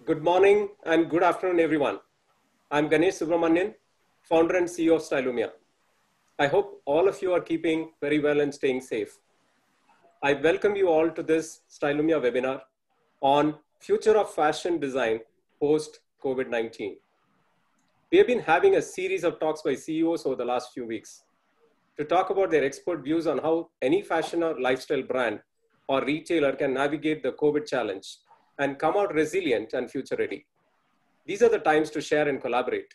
Good morning and good afternoon, everyone. I'm Ganesh Subramanian, founder and CEO of Stylumia. I hope all of you are keeping very well and staying safe. I welcome you all to this Stylumia webinar on future of fashion design post COVID-19. We have been having a series of talks by CEOs over the last few weeks to talk about their expert views on how any fashion or lifestyle brand or retailer can navigate the COVID challenge and come out resilient and future ready. These are the times to share and collaborate.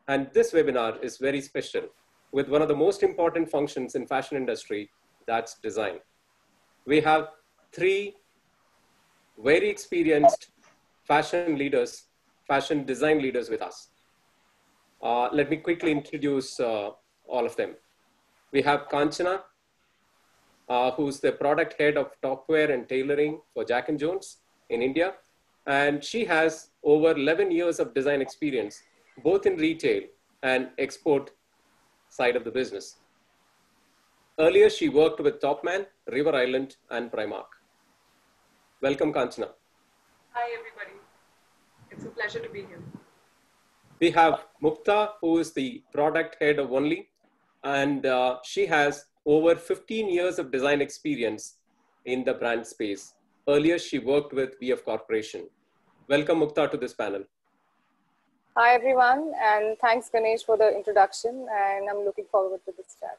And this webinar is very special with one of the most important functions in fashion industry, that's design. We have three very experienced fashion leaders, fashion design leaders with us. Let me quickly introduce all of them. We have Kanchana, who's the product head of topwear and tailoring for Jack & Jones in India. And she has over 11 years of design experience, both in retail and export side of the business. Earlier, she worked with Topman, River Island, and Primark. Welcome, Kanchana. Hi, everybody. It's a pleasure to be here. We have Mukta, who is the product head of Only, and she has over 15 years of design experience in the brand space. Earlier, she worked with VF Corporation. Welcome, Mukta, to this panel. Hi, everyone, and thanks, Ganesh, for the introduction, and I'm looking forward to this chat.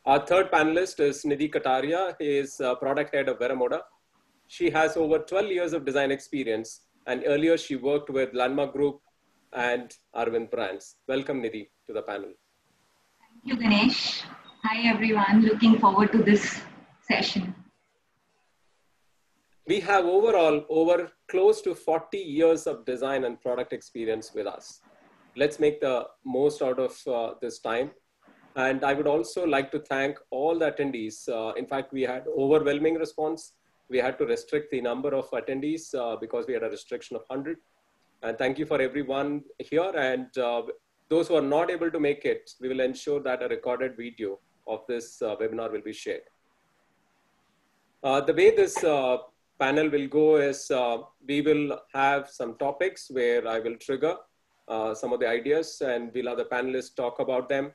Our third panelist is Nidhi Kataria. He is product head of Veramoda. She has over 12 years of design experience, and earlier she worked with Landmark Group and Arvind Brands. Welcome, Nidhi, to the panel. Thank you, Ganesh. Hi, everyone. Looking forward to this session. We have overall over close to 40 years of design and product experience with us. Let's make the most out of this time. And I would also like to thank all the attendees. In fact, we had overwhelming response. We had to restrict the number of attendees because we had a restriction of 100. And thank you for everyone here. And those who are not able to make it, we will ensure that a recorded video of this webinar will be shared. The way this panel will go is we will have some topics where I will trigger some of the ideas and we'll have the panelists talk about them,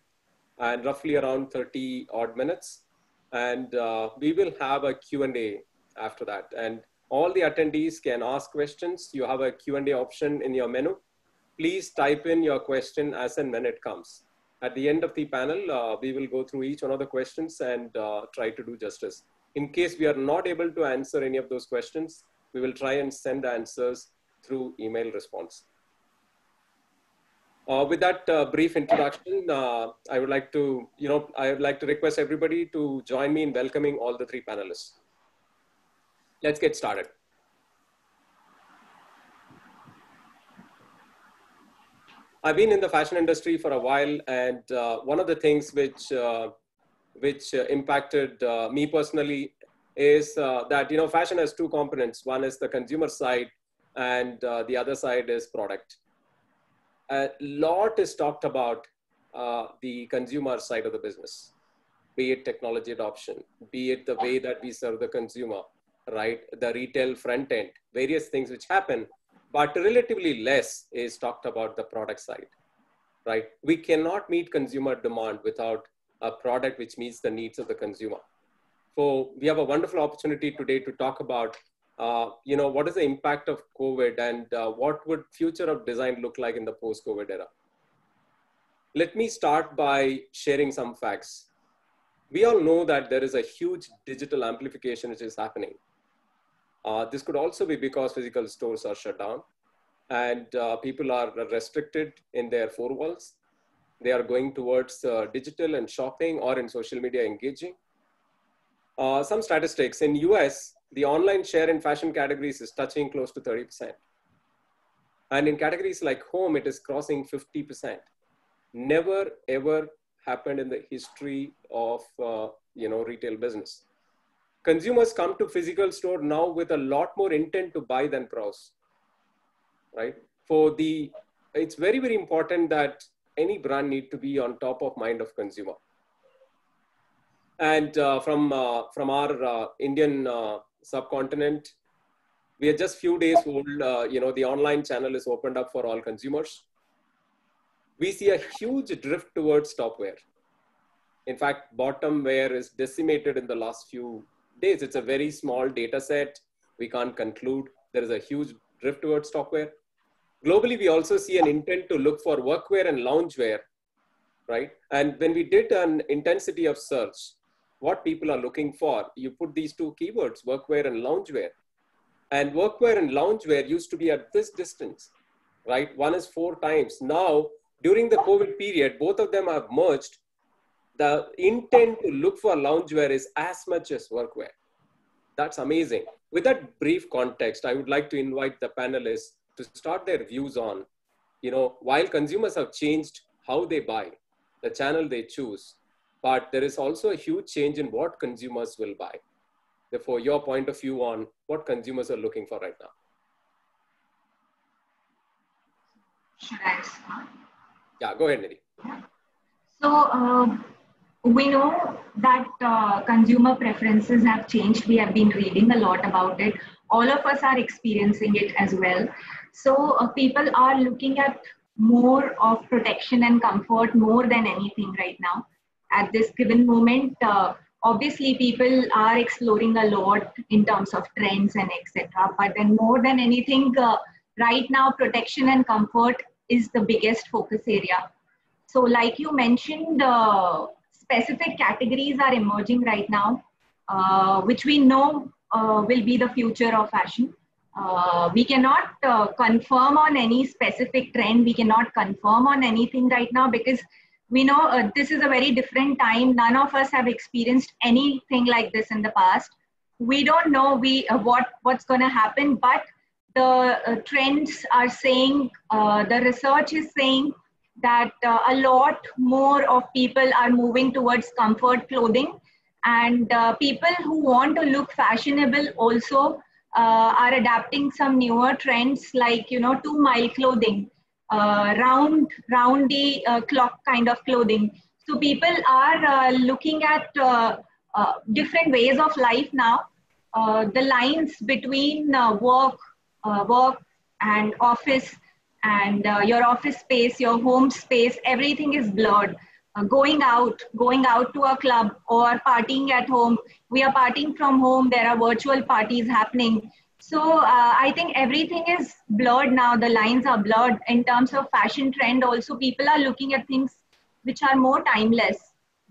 and roughly around 30 odd minutes. And we will have a Q&A after that. And all the attendees can ask questions. You have a Q&A option in your menu. Please type in your question as and when it comes. At the end of the panel, we will go through each one of the questions and try to do justice. In case we are not able to answer any of those questions, we will try and send answers through email response. With that brief introduction, I would like to, request everybody to join me in welcoming all the three panelists. Let's get started. I've been in the fashion industry for a while, and one of the things which impacted me personally is that fashion has two components. One is the consumer side, and the other side is product. A lot is talked about the consumer side of the business, be it technology adoption, be it the way that we serve the consumer, right? The retail front end, various things which happen, but relatively less is talked about the product side, right? We cannot meet consumer demand without a product which meets the needs of the consumer. So we have a wonderful opportunity today to talk about, what is the impact of COVID and what would future of design look like in the post-COVID era. Let me start by sharing some facts. We all know that there is a huge digital amplification which is happening. This could also be because physical stores are shut down and people are restricted in their four walls. They are going towards digital and shopping or in social media engaging. Some statistics in US, the online share in fashion categories is touching close to 30%. And in categories like home, it is crossing 50%. Never ever happened in the history of retail business. Consumers come to physical store now with a lot more intent to buy than browse, right? It's very, very important that any brand need to be on top of mind of consumer. And from our Indian subcontinent, We are just few days old. The online channel is opened up for all consumers. We see a huge drift towards top wear. In fact, bottom wear is decimated in the last few days. It's a very small data set. We can't conclude. There is a huge drift towards top wear. Globally, we also see an intent to look for workwear and loungewear, right? And when we did an intensity of search, what people are looking for, you put these two keywords, workwear and loungewear. And workwear and loungewear used to be at this distance, right? One is 4 times. Now, during the COVID period, both of them have merged. The intent to look for loungewear is as much as workwear. That's amazing. With that brief context, I would like to invite the panelists to start their views on, while consumers have changed how they buy, the channel they choose, but there is also a huge change in what consumers will buy. Therefore, your point of view on what consumers are looking for right now. Should I start? Yeah, go ahead, Nidhi. So we know that consumer preferences have changed. We have been reading a lot about it. All of us are experiencing it as well. So people are looking at more of protection and comfort more than anything right now. At this given moment, obviously people are exploring a lot in terms of trends and etc. But then more than anything, right now, protection and comfort is the biggest focus area. So like you mentioned, specific categories are emerging right now, which we know will be the future of fashion. We cannot confirm on any specific trend. We cannot confirm on anything right now because we know this is a very different time. None of us have experienced anything like this in the past. We don't know what's going to happen, but the trends are saying, the research is saying that a lot more of people are moving towards comfort clothing, and people who want to look fashionable also are adapting some newer trends like 2-mile clothing, roundy clock kind of clothing. So people are looking at different ways of life now. The lines between work and office and your office space, your home space, everything is blurred. Going out to a club or partying at home. We are partying from home. There are virtual parties happening. So I think everything is blurred now. The lines are blurred. In terms of fashion trend also, people are looking at things which are more timeless.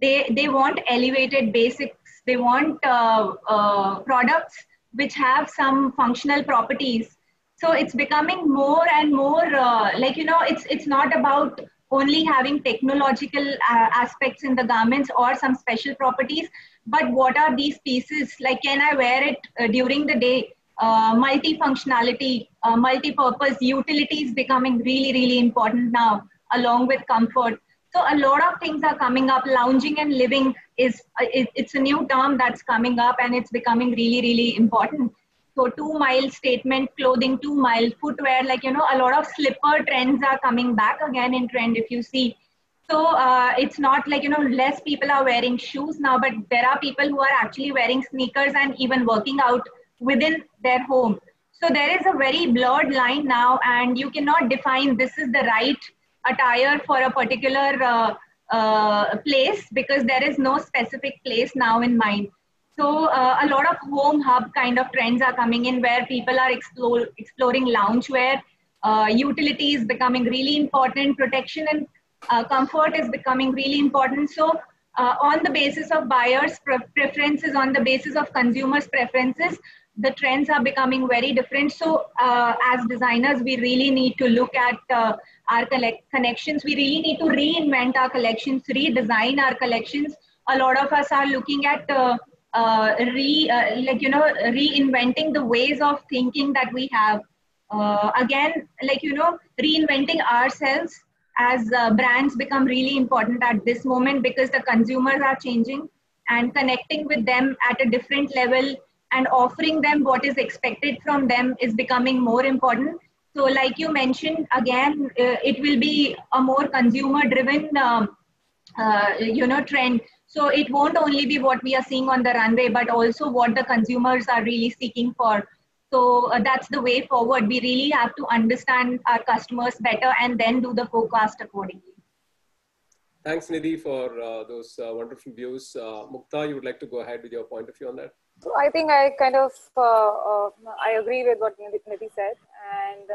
They want elevated basics. They want products which have some functional properties. So it's becoming more and more it's not about only having technological aspects in the garments or some special properties, but what are these pieces? Like, can I wear it during the day? Multifunctionality, multi-purpose, utility is becoming really, really important now, along with comfort. So a lot of things are coming up. Lounging and living it's a new term that's coming up, and it's becoming really, really important. So 2-mile statement clothing, 2-mile footwear, a lot of slipper trends are coming back again in trend if you see. So it's not like, less people are wearing shoes now, but there are people who are actually wearing sneakers and even working out within their home. So there is a very blurred line now, and you cannot define this is the right attire for a particular place because there is no specific place now in mind. So a lot of home hub kind of trends are coming in where people are exploring loungewear. Utility is becoming really important. Protection and comfort is becoming really important. So on the basis of buyers' preferences, on the basis of consumers' preferences, the trends are becoming very different. So as designers, we really need to look at our connections. We really need to reinvent our collections, redesign our collections. A lot of us are looking at reinventing the ways of thinking that we have. Reinventing ourselves as brands become really important at this moment because the consumers are changing, and connecting with them at a different level and offering them what is expected from them is becoming more important. So like you mentioned, again, it will be a more consumer driven trend. So it won't only be what we are seeing on the runway, but also what the consumers are really seeking for. So that's the way forward. We really have to understand our customers better and then do the forecast accordingly. Thanks, Nidhi, for those wonderful views. Mukta, you would like to go ahead with your point of view on that? So I think I kind of, I agree with what Nidhi said. And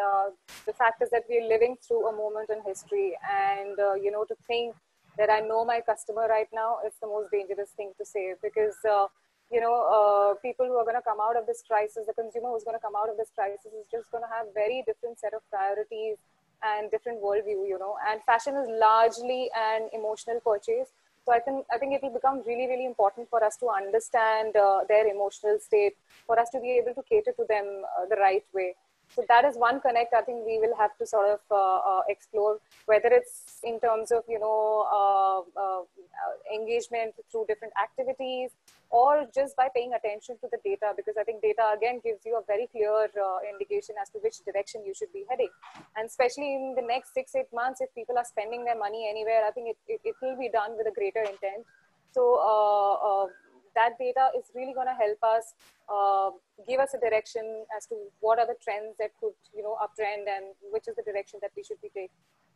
the fact is that we're living through a moment in history. And, you know, to think that I know my customer right now, it's the most dangerous thing to say, because, you know, people who are going to come out of this crisis, the consumer who's going to come out of this crisis is just going to have very different set of priorities and different worldview, you know, and fashion is largely an emotional purchase. So I think it will become really, really important for us to understand their emotional state, for us to be able to cater to them the right way. So that is one connect I think we will have to sort of explore, whether it's in terms of, you know, engagement through different activities, or just by paying attention to the data, because I think data again gives you a very clear indication as to which direction you should be heading. And especially in the next 6-8 months, if people are spending their money anywhere, I think it will be done with a greater intent. So that data is really going to help us give us a direction as to what are the trends that could, you know, uptrend, and which is the direction that we should be taking.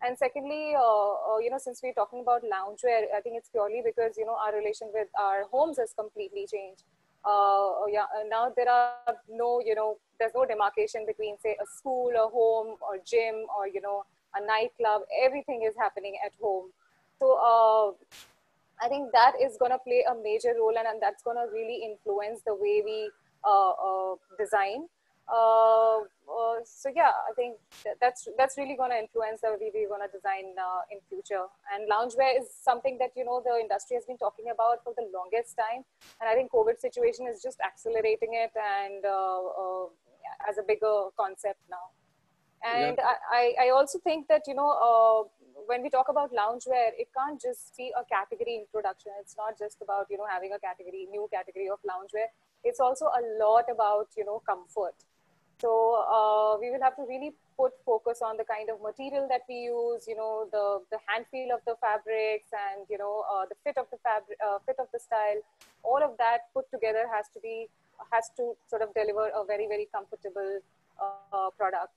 And secondly, you know, since we're talking about loungewear, I think it's purely because, you know, our relation with our homes has completely changed. Yeah, now there are no, you know, there's no demarcation between, say, a school, a home, or gym, or, you know, a nightclub. Everything is happening at home. So I think that is going to play a major role, and that's going to really influence the way we design. So yeah, I think that's really going to influence the way we're going to design in future. And loungewear is something that, you know, the industry has been talking about for the longest time, and I think COVID situation is just accelerating it, and as a bigger concept now. And yeah. I also think that, you know, when we talk about loungewear, it can't just be a category introduction. It's not just about, you know, having a category, new category of loungewear. It's also a lot about, you know, comfort. So we will have to really put focus on the kind of material that we use, you know, the hand feel of the fabrics, and, you know, the fit of the fabric, fit of the style. All of that put together has to sort of deliver a very, very comfortable product.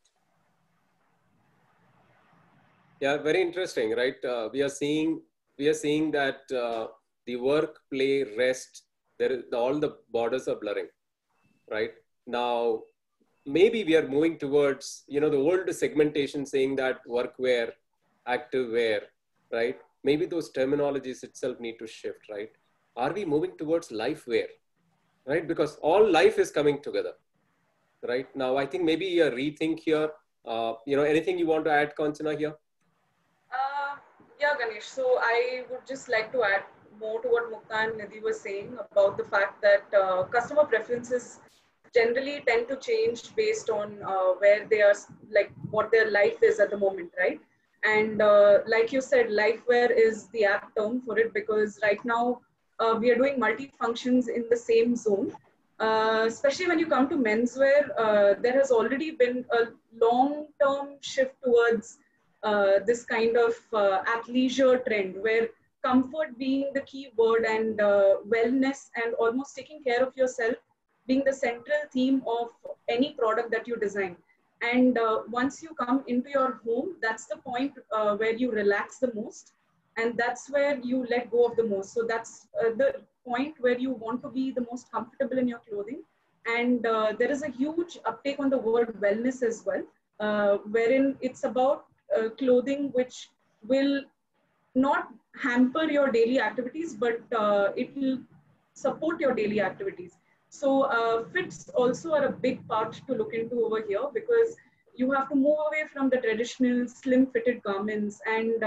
Yeah, very interesting, right? We are seeing that the work, play, rest, all the borders are blurring, right? Now, maybe we are moving towards, you know, the old segmentation saying that workwear, active wear, right? Maybe those terminologies itself need to shift, right? Are we moving towards life wear, right? Because all life is coming together, right? Now, I think maybe a rethink here. You know, anything you want to add, Kanchana, here? Yeah, Ganesh. So I would just like to add more to what Mukta and Nidhi were saying about the fact that customer preferences generally tend to change based on where they are, like what their life is at the moment, right? And like you said, lifewear is the apt term for it, because right now we are doing multi-functions in the same zone. Especially when you come to menswear, there has already been a long-term shift towards this kind of athleisure trend, where comfort being the key word, and wellness and almost taking care of yourself being the central theme of any product that you design. And once you come into your home, that's the point where you relax the most, and that's where you let go of the most. So that's the point where you want to be the most comfortable in your clothing. And there is a huge uptake on the word wellness as well, wherein it's about clothing which will not hamper your daily activities, but it will support your daily activities. So fits also are a big part to look into over here, because you have to move away from the traditional slim fitted garments, and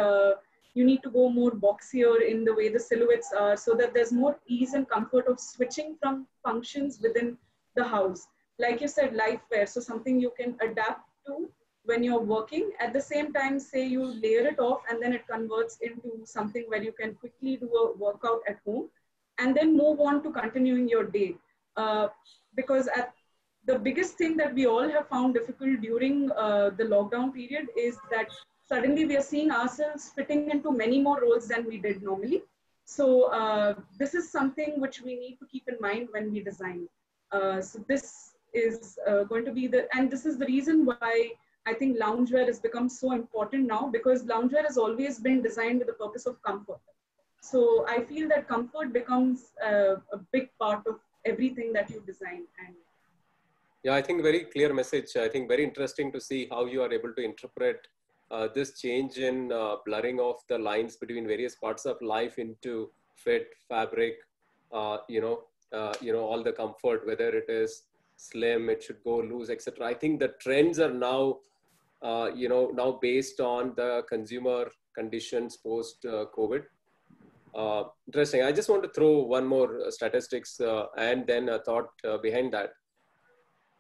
you need to go more boxier in the way the silhouettes are, so that there's more ease and comfort of switching from functions within the house. Like you said, life wear, so something you can adapt to when you're working. At the same time, say you layer it off and then it converts into something where you can quickly do a workout at home and then move on to continuing your day. Because the biggest thing that we all have found difficult during the lockdown period is that suddenly we are seeing ourselves fitting into many more roles than we did normally. So this is something which we need to keep in mind when we design. So this is going to be and this is the reason why I think loungewear has become so important now, because loungewear has always been designed with the purpose of comfort. So I feel that comfort becomes a big part of everything that you design. And yeah, I think very clear message. I think very interesting to see how you are able to interpret this change in blurring of the lines between various parts of life into fit, fabric, all the comfort, whether it is slim, it should go loose, etc. I think the trends are now, now based on the consumer conditions post COVID. Interesting. I just want to throw one more statistics and then a thought behind that.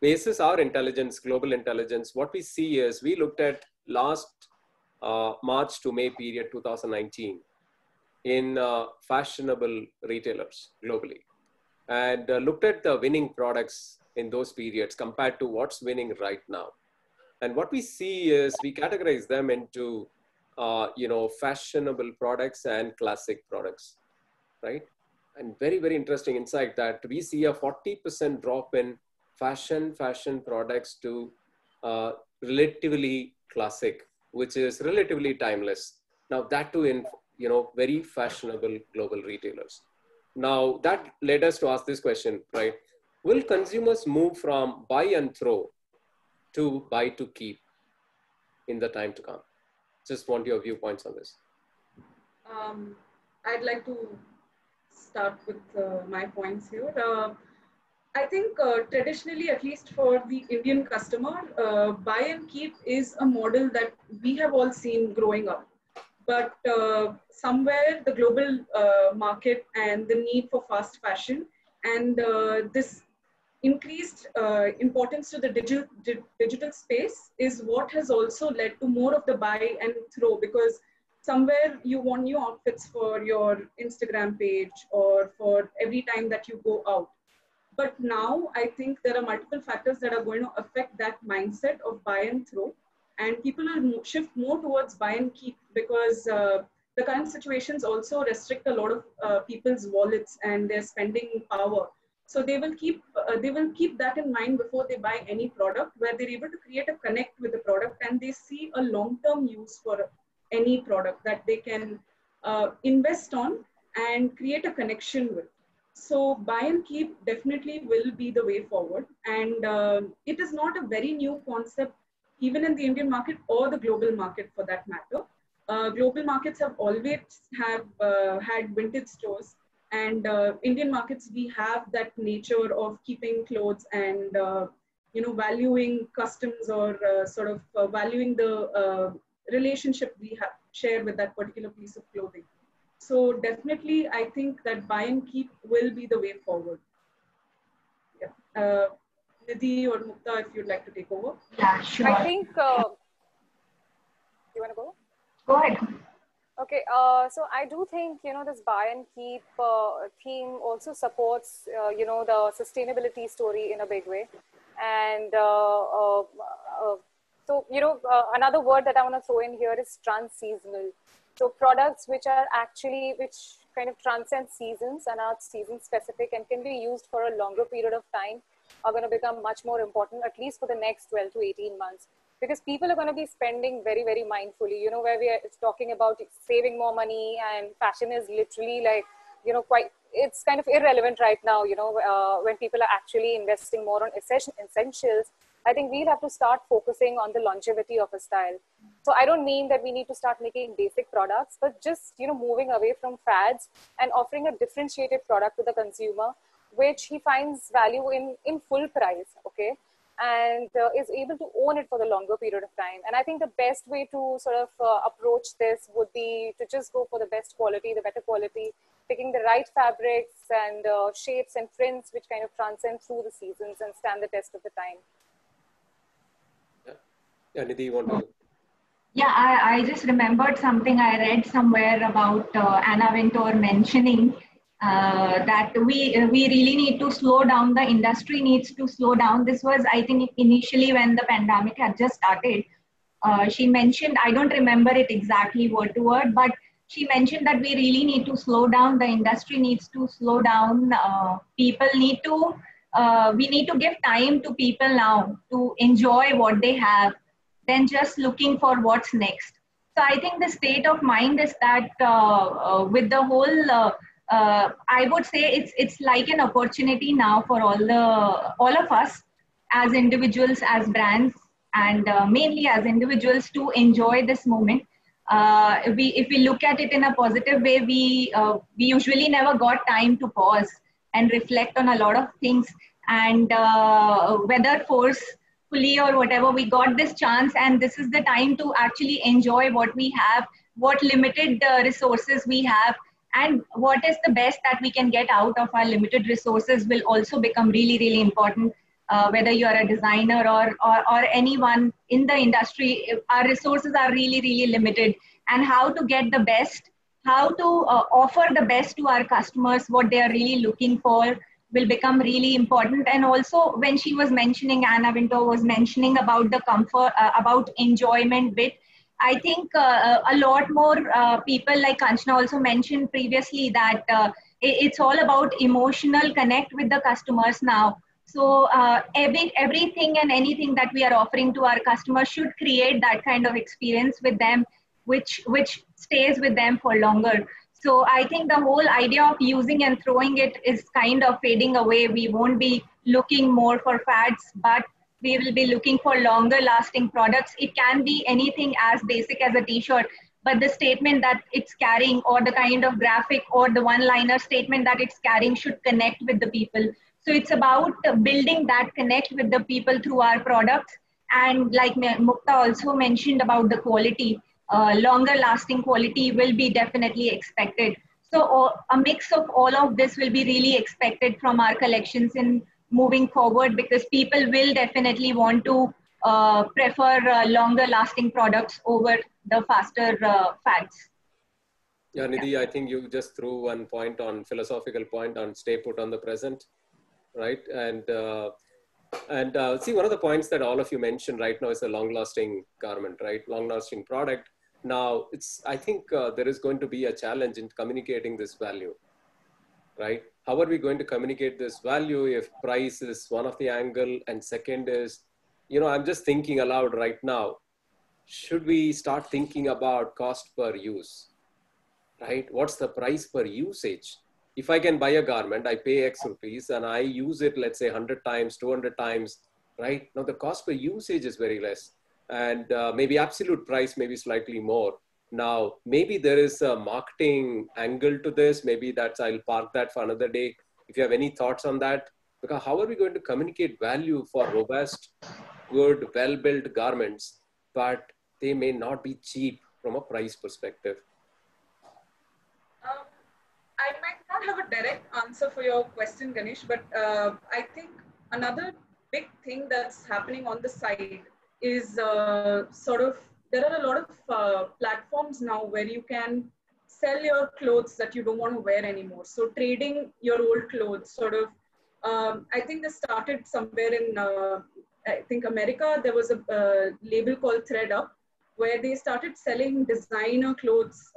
Basis our intelligence, global intelligence, what we see is we looked at last March to May period 2019 in fashionable retailers globally, and looked at the winning products in those periods compared to what's winning right now. And what we see is we categorize them into fashionable products and classic products, right? And very, very interesting insight that we see a 40% drop in fashion products to relatively classic, which is relatively timeless. Now that too in, very fashionable global retailers. Now that led us to ask this question, right? Will consumers move from buy and throw to buy to keep in the time to come? Just want your viewpoints on this. I'd like to start with my points here. I think traditionally, at least for the Indian customer, buy and keep is a model that we have all seen growing up. But somewhere the global market and the need for fast fashion and this increased importance to the digital space is what has also led to more of the buy and throw, because somewhere you want new outfits for your Instagram page or for every time that you go out. But now I think there are multiple factors that are going to affect that mindset of buy and throw, and people will shift more towards buy and keep, because the current situations also restrict a lot of people's wallets and their spending power. So they will keep that in mind before they buy any product, where they're able to create a connect with the product and they see a long-term use for any product that they can invest on and create a connection with. So buy and keep definitely will be the way forward. And it is not a very new concept, even in the Indian market or the global market for that matter. Global markets have always had vintage stores. And Indian markets, we have that nature of keeping clothes and valuing customs or valuing the relationship we share with that particular piece of clothing. So definitely, I think that buy and keep will be the way forward. Yeah. Nidhi or Mukta, if you'd like to take over. Yeah, sure. I think, you want to go? Go ahead. Okay, so I do think, this buy and keep theme also supports, the sustainability story in a big way. And another word that I want to throw in here is trans-seasonal. So products which kind of transcend seasons and are season specific and can be used for a longer period of time are going to become much more important, at least for the next 12 to 18 months. Because people are going to be spending very, very mindfully, where we are talking about saving more money, and fashion is literally like, it's kind of irrelevant right now, when people are actually investing more on essentials. I think we'll have to start focusing on the longevity of a style. So I don't mean that we need to start making basic products, but just, moving away from fads and offering a differentiated product to the consumer, which he finds value in full price, okay? And is able to own it for the longer period of time. And I think the best way to sort of approach this would be to just go for the best quality, the better quality, picking the right fabrics and shapes and prints which kind of transcend through the seasons and stand the test of the time. Yeah, Nidhi, you want to? Yeah, I just remembered something I read somewhere about Anna Wintour mentioning that we really need to slow down. The industry needs to slow down. This was, I think, initially when the pandemic had just started. She mentioned, I don't remember it exactly word to word, but she mentioned that we really need to slow down. The industry needs to slow down. People need to we need to give time to people now to enjoy what they have than just looking for what's next. So I think the state of mind is that with the whole, I would say it's like an opportunity now for all of us as individuals, as brands, and mainly as individuals to enjoy this moment. If we look at it in a positive way, we usually never got time to pause and reflect on a lot of things, and whether forcefully or whatever, we got this chance, and this is the time to actually enjoy what we have, what limited resources we have, and what is the best that we can get out of our limited resources will also become really, really important. Whether you're a designer or anyone in the industry, our resources are really, really limited. And how to get the best, how to offer the best to our customers, what they are really looking for, will become really important. And also, when she was mentioning, Anna Wintour was mentioning about the comfort, about enjoyment bit, I think a lot more people, like Kanchana also mentioned previously, that it's all about emotional connect with the customers now. So everything and anything that we are offering to our customers should create that kind of experience with them, which stays with them for longer. So I think the whole idea of using and throwing it is kind of fading away. We won't be looking more for fads, but we will be looking for longer lasting products. It can be anything as basic as a t-shirt, but the statement that it's carrying, or the kind of graphic or the one-liner statement that it's carrying, should connect with the people. So it's about building that connect with the people through our products. And like Mukta also mentioned about the quality, longer lasting quality will be definitely expected. So a mix of all of this will be really expected from our collections in moving forward, because people will definitely want to prefer longer lasting products over the faster fads. Yeah, Nidhi, I think you just threw one point on philosophical point on stay put on the present, right? And see, one of the points that all of you mentioned right now is a long-lasting garment, right? Long-lasting product. Now, I think there is going to be a challenge in communicating this value, right? How are we going to communicate this value if price is one of the angle, and second is, I'm just thinking aloud right now, should we start thinking about cost per use, right? What's the price per usage? If I can buy a garment, I pay X rupees and I use it, let's say 100 times, 200 times, right? Now the cost per usage is very less, and maybe absolute price may be slightly more. Now, maybe there is a marketing angle to this. Maybe I'll park that for another day. If you have any thoughts on that, because how are we going to communicate value for robust, good, well-built garments, but they may not be cheap from a price perspective? I might not have a direct answer for your question, Ganesh, but I think another big thing that's happening on the side is there are a lot of platforms now where you can sell your clothes that you don't want to wear anymore. So trading your old clothes, I think this started somewhere in, I think America. There was a label called ThreadUp, where they started selling designer clothes,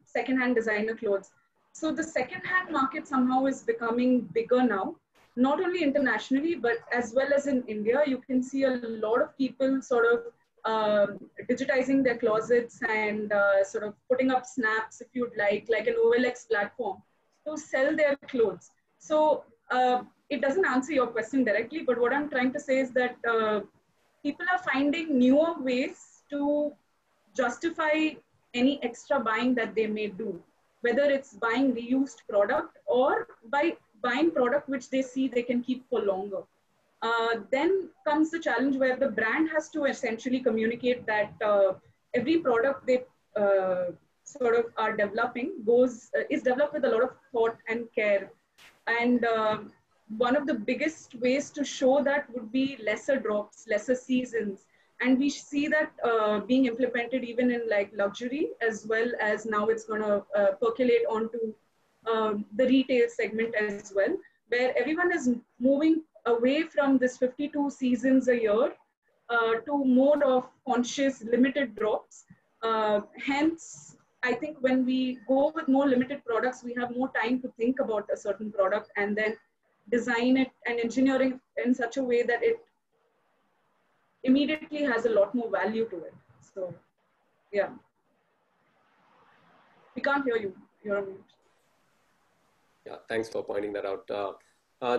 secondhand designer clothes. So the secondhand market somehow is becoming bigger now, not only internationally, but as well as in India. You can see a lot of people digitizing their closets and putting up snaps, if you'd like an OLX platform to sell their clothes. So it doesn't answer your question directly, but what I'm trying to say is that people are finding newer ways to justify any extra buying that they may do, whether it's buying reused product or by buying product which they see they can keep for longer. Then comes the challenge where the brand has to essentially communicate that every product they are developing is developed with a lot of thought and care. And one of the biggest ways to show that would be lesser drops, lesser seasons. And we see that being implemented even in like luxury, as well as now it's going to percolate onto the retail segment as well, where everyone is moving away from this 52 seasons a year to more of conscious limited drops. Hence, I think when we go with more limited products, we have more time to think about a certain product, and then design it and engineering in such a way that it immediately has a lot more value to it. So, yeah. We can't hear you. You're on mute. Yeah, thanks for pointing that out.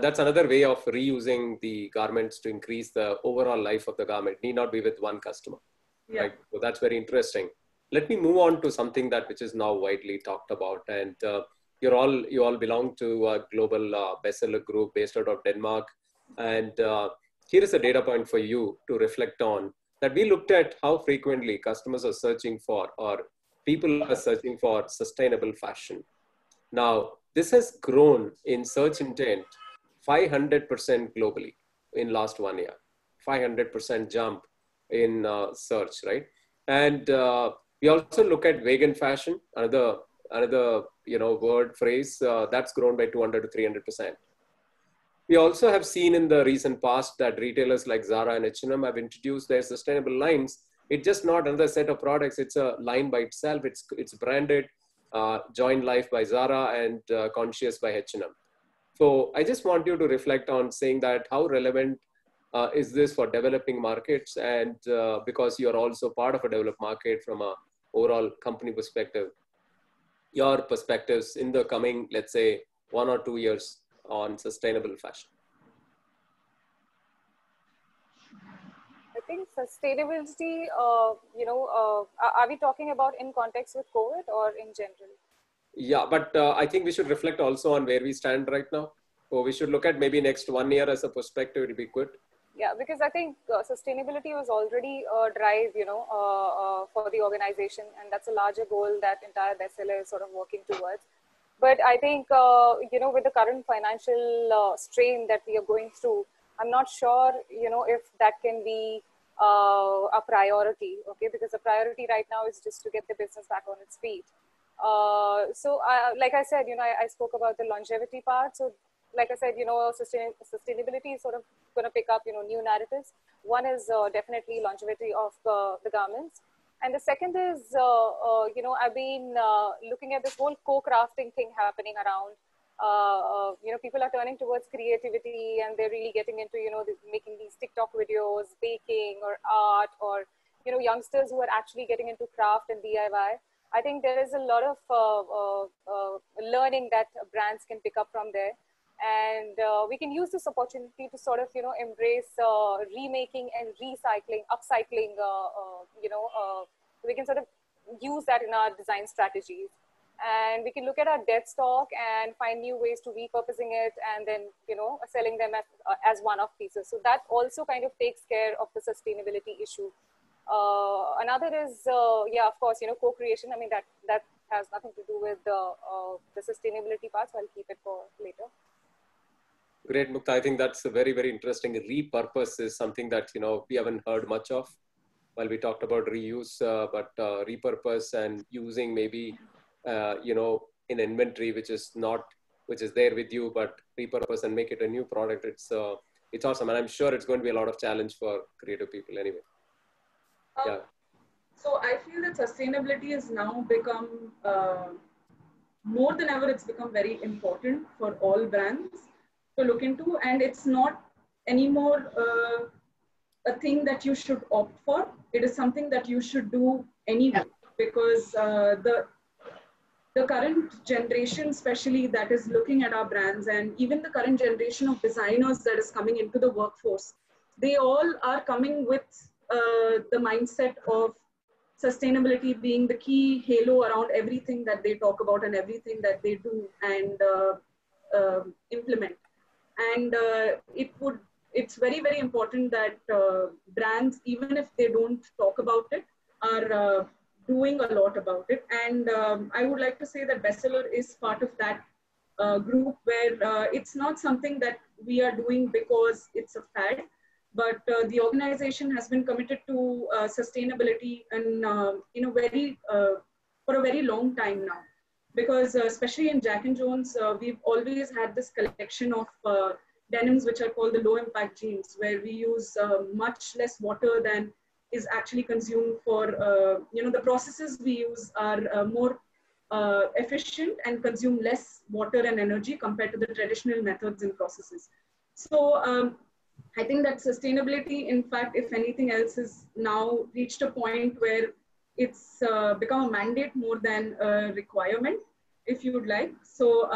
That's another way of reusing the garments to increase the overall life of the garment. It need not be with one customer, Yeah. right? So that's very interesting. Let me move on to something that which is now widely talked about, and you all belong to a global bestseller group based out of Denmark, and here is a data point for you to reflect on. That we looked at how frequently customers are searching for, or people are searching for, sustainable fashion. Now, this has grown in search intent 500% globally in last 1 year. 500% jump in search, right? And we also look at vegan fashion, another word phrase that's grown by 200 to 300%. We also have seen in the recent past that retailers like Zara and H&M have introduced their sustainable lines. It's just not another set of products. It's a line by itself. It's branded, Join Life by Zara and Conscious by H&M. So I just want you to reflect on saying that how relevant is this for developing markets, and because you're also part of a developed market from a overall company perspective, your perspectives in the coming, let's say, 1 or 2 years on sustainable fashion. I think sustainability, are we talking about in context with COVID or in general? Yeah, but I think we should reflect also on where we stand right now. So we should look at maybe next 1 year as a perspective. It'll be good. Yeah, because I think sustainability was already a drive, for the organization, and that's a larger goal that entire bestseller is sort of working towards. But I think, with the current financial strain that we are going through, I'm not sure, if that can be a priority, okay? Because the priority right now is just to get the business back on its feet. Like I said, I spoke about the longevity part. So like I said, sustainability is sort of going to pick up, new narratives. One is definitely longevity of the garments. And the second is, I've been looking at this whole co-crafting thing happening around. People are turning towards creativity, and they're really getting into, making these TikTok videos, baking or art, or, youngsters who are actually getting into craft and DIY. I think there is a lot of learning that brands can pick up from there. And we can use this opportunity to sort of, embrace remaking and recycling, upcycling, we can sort of use that in our design strategies. And we can look at our dead stock and find new ways to repurposing it, and then, selling them as one-off pieces. So that also kind of takes care of the sustainability issue. Another is, of course, co-creation. I mean, that has nothing to do with the sustainability part, so I'll keep it for later. Great, Mukta. I think that's a very, very interesting. Repurpose is something that, we haven't heard much of. While we talked about reuse, but repurpose and using maybe, in inventory, which is there with you, but repurpose and make it a new product. It's awesome. And I'm sure it's going to be a lot of challenge for creative people anyway. Yeah. So I feel that sustainability has now become, more than ever, it's become very important for all brands to look into. And it's not anymore a thing that you should opt for. It is something that you should do anyway, because the current generation, especially, that is looking at our brands, and even the current generation of designers that is coming into the workforce, they all are coming with the mindset of sustainability being the key halo around everything that they talk about and everything that they do and implement. And it's very, very important that brands, even if they don't talk about it, are doing a lot about it. And I would like to say that Bestseller is part of that group, where it's not something that we are doing because it's a fad, but the organization has been committed to sustainability and for a very long time now. Because especially in Jack & Jones, we've always had this collection of denims which are called the low impact jeans, where we use much less water than is actually consumed for, the processes we use are more efficient and consume less water and energy compared to the traditional methods and processes. So I think that sustainability, in fact, if anything else, is now reached a point where it's become a mandate more than a requirement, if you would like. So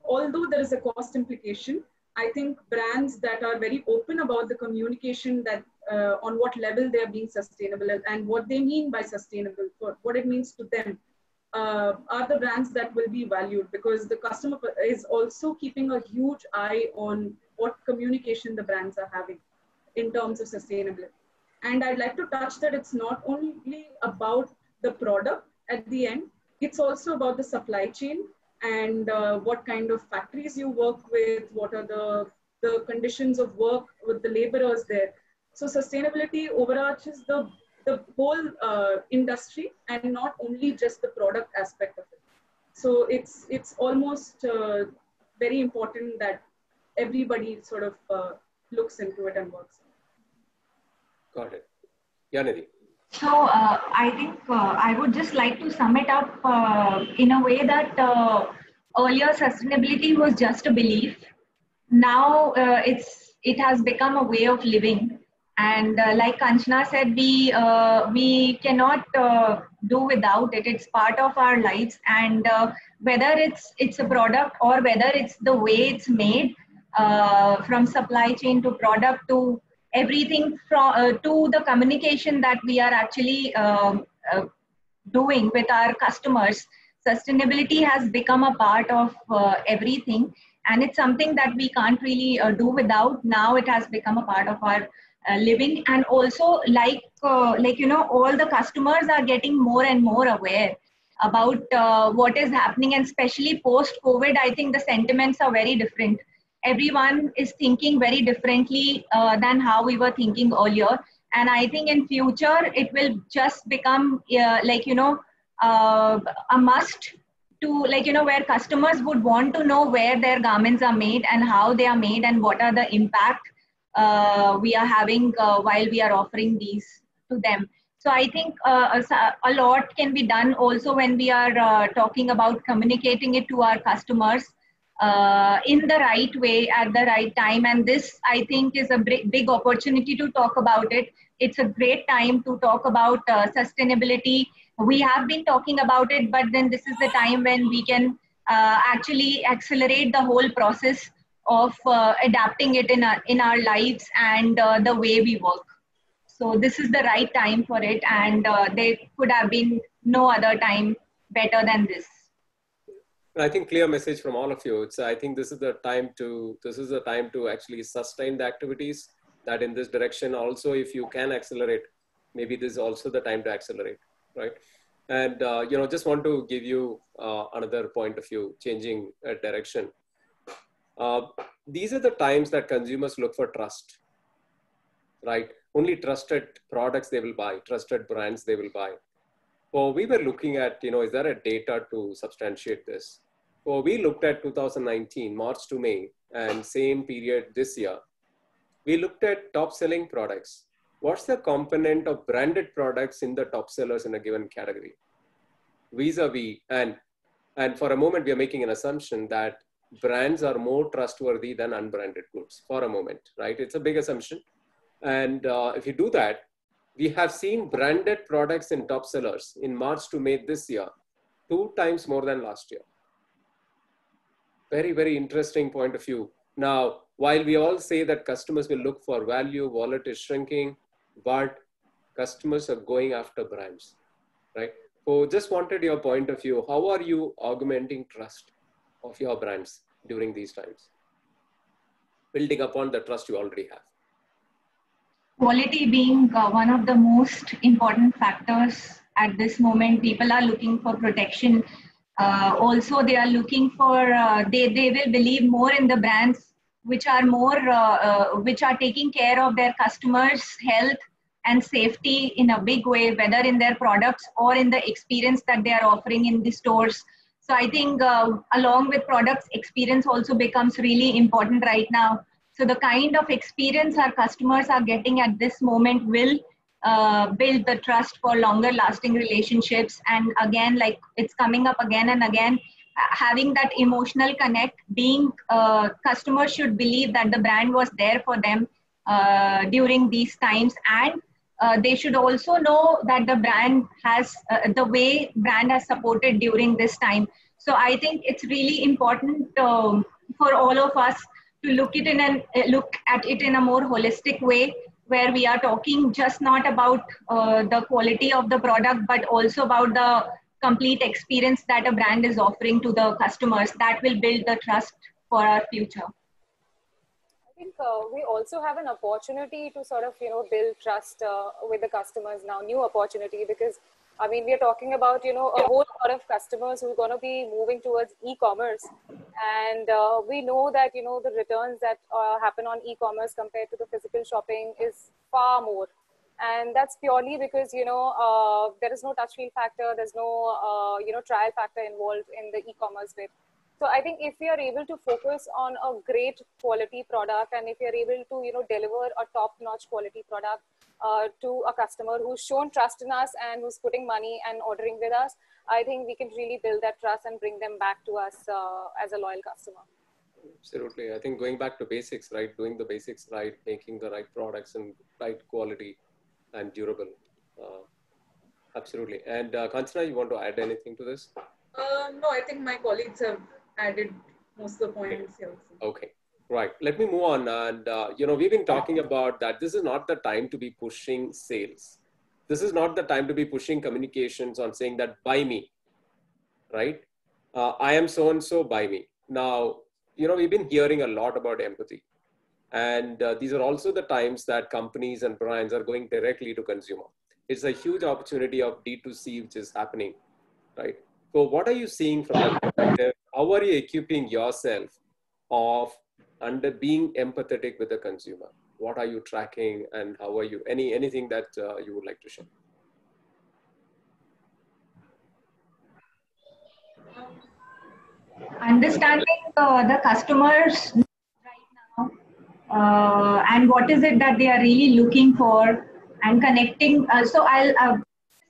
although there is a cost implication, I think brands that are very open about the communication that on what level they are being sustainable and what they mean by sustainable, for what it means to them, are the brands that will be valued, because the customer is also keeping a huge eye on what communication the brands are having in terms of sustainability. And I'd like to touch that it's not only about the product at the end, it's also about the supply chain and what kind of factories you work with, what are the conditions of work with the laborers there. So sustainability overarches the whole industry and not only just the product aspect of it. So it's almost very important that everybody sort of looks into it and works. Got it. Yeah, Nidhi. So I think I would just like to sum it up in a way that earlier sustainability was just a belief. Now it has become a way of living. And like Kanchana said, we cannot do without it. It's part of our lives. And whether it's a product or whether it's the way it's made, from supply chain to product to everything, from to the communication that we are actually doing with our customers, sustainability has become a part of everything. And it's something that we can't really do without. Now it has become a part of our living. And also like you know, all the customers are getting more and more aware about what is happening, and especially post COVID, I think the sentiments are very different. Everyone is thinking very differently than how we were thinking earlier. And I think in future it will just become like you know, a must to, like you know, where customers would want to know where their garments are made and how they are made and what are the impact we are having while we are offering these to them. So I think a lot can be done also when we are talking about communicating it to our customers in the right way at the right time. And this, I think, is a big opportunity to talk about it. It's a great time to talk about sustainability. We have been talking about it, but then this is the time when we can actually accelerate the whole process of adapting it in our lives and the way we work. So this is the right time for it, and there could have been no other time better than this. I think clear message from all of you. I think this is the time to actually sustain the activities that in this direction. Also, if you can accelerate, maybe this is also the time to accelerate, right? And you know, just want to give you another point of view, changing direction. These are the times that consumers look for trust, right? Only trusted products they will buy, trusted brands they will buy. So we were looking at, you know, is there a data to substantiate this? So we looked at 2019, March to May, and same period this year. We looked at top selling products. What's the component of branded products in the top sellers in a given category? Vis-a-vis, and for a moment, we are making an assumption that brands are more trustworthy than unbranded goods for a moment, right? It's a big assumption. And if you do that, we have seen branded products in top sellers in March to May this year, 2 times more than last year. Very, very interesting point of view. Now, while we all say that customers will look for value, wallet is shrinking, but customers are going after brands, right? So just wanted your point of view. How are you augmenting trust of your brands during these times, building upon the trust you already have? Quality being one of the most important factors at this moment. People are looking for protection. Also, they are looking for, they will believe more in the brands which are more, which are taking care of their customers' health and safety in a big way, whether in their products or in the experience that they are offering in the stores. So I think along with products, experience also becomes really important right now. So the kind of experience our customers are getting at this moment will build the trust for longer lasting relationships. And again, like it's coming up again and again, having that emotional connect, being customers should believe that the brand was there for them during these times, and they should also know that the brand has the way brand has supported during this time. So I think it's really important for all of us to look at it in a more holistic way, where we are talking just not about the quality of the product, but also about the complete experience that a brand is offering to the customers. That will build the trust for our future. I think we also have an opportunity to sort of, build trust with the customers now, new opportunity, because I mean, we are talking about, a whole lot of customers who are going to be moving towards e-commerce. And we know that, the returns that happen on e-commerce compared to the physical shopping is far more. And that's purely because, there is no touch feel factor. There's no, trial factor involved in the e-commerce bit. So I think if we are able to focus on a great quality product, and if we are able to, deliver a top-notch quality product to a customer who's shown trust in us and who's putting money and ordering with us, I think we can really build that trust and bring them back to us as a loyal customer. Absolutely. I think going back to basics, right? Doing the basics right, making the right products and right quality and durable. Absolutely. And Kanchana, you want to add anything to this? No, I think my colleagues have added most of the points here. Okay, right. Let me move on. And, we've been talking about that this is not the time to be pushing sales. This is not the time to be pushing communications on saying that buy me, right? I am so-and-so, buy me. Now, we've been hearing a lot about empathy. And these are also the times that companies and brands are going directly to consumer. It's a huge opportunity of D2C, which is happening, right? So what are you seeing from that perspective? How are you equipping yourself of under being empathetic with the consumer? What are you tracking, and how are you? Anything that you would like to share? Understanding the customers right now, and what is it that they are really looking for, and connecting. So I'll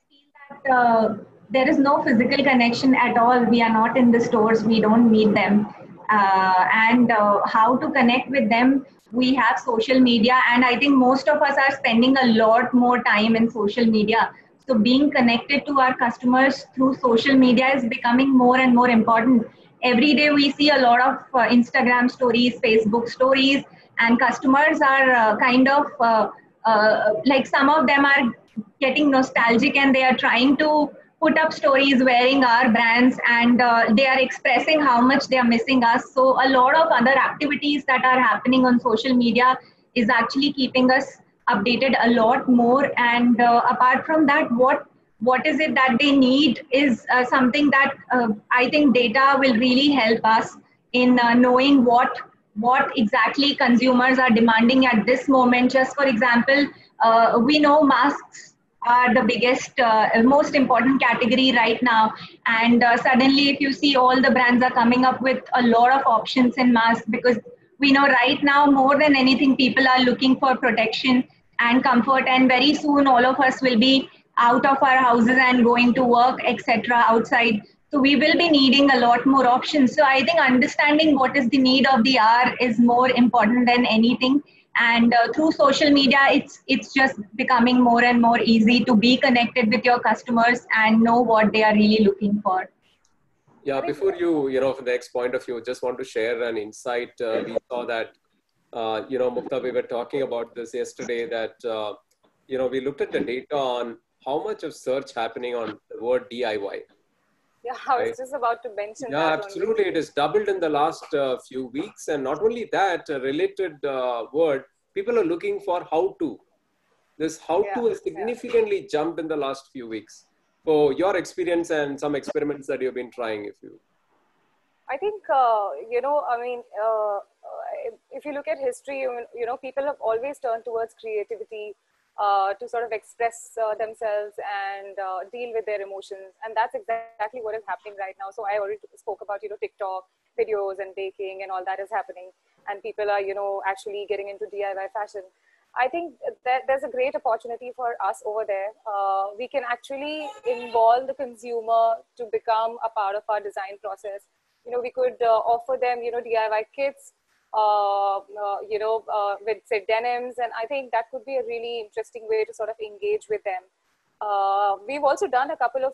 feel that there is no physical connection at all. We are not in the stores. We don't meet them. And how to connect with them? We have social media, and I think most of us are spending a lot more time in social media. So being connected to our customers through social media is becoming more and more important. Every day we see a lot of Instagram stories, Facebook stories, and customers are like some of them are getting nostalgic, and they are trying to put up stories wearing our brands, and they are expressing how much they are missing us. So a lot of other activities that are happening on social media is actually keeping us updated a lot more. And apart from that, what is it that they need is something that I think data will really help us in knowing what exactly consumers are demanding at this moment. Just for example, we know masks are the biggest, most important category right now. And suddenly, if you see, all the brands are coming up with a lot of options in masks, because we know right now more than anything, people are looking for protection and comfort. And very soon, all of us will be out of our houses and going to work, etc., outside. So we will be needing a lot more options. So I think understanding what is the need of the hour is more important than anything. And through social media, it's just becoming more and more easy to be connected with your customers and know what they are really looking for. Yeah, before you, from the next point of view, just want to share an insight. We saw that, Mukta, we were talking about this yesterday, that, we looked at the data on how much of search happening on the word DIY. Yeah, I was just about to mention that. Yeah, absolutely. It has doubled in the last few weeks. And not only that, a related word, people are looking for how to. This how to has significantly jumped in the last few weeks. So your experience and some experiments that you've been trying, if you. I think, if you look at history, people have always turned towards creativity to sort of express themselves and deal with their emotions. And that's exactly what is happening right now. So I already spoke about, TikTok videos and baking and all that is happening. And people are, actually getting into DIY fashion. I think that there's a great opportunity for us over there. We can actually involve the consumer to become a part of our design process. We could offer them, DIY kits, with say denims, and I think that could be a really interesting way to sort of engage with them. We've also done a couple of,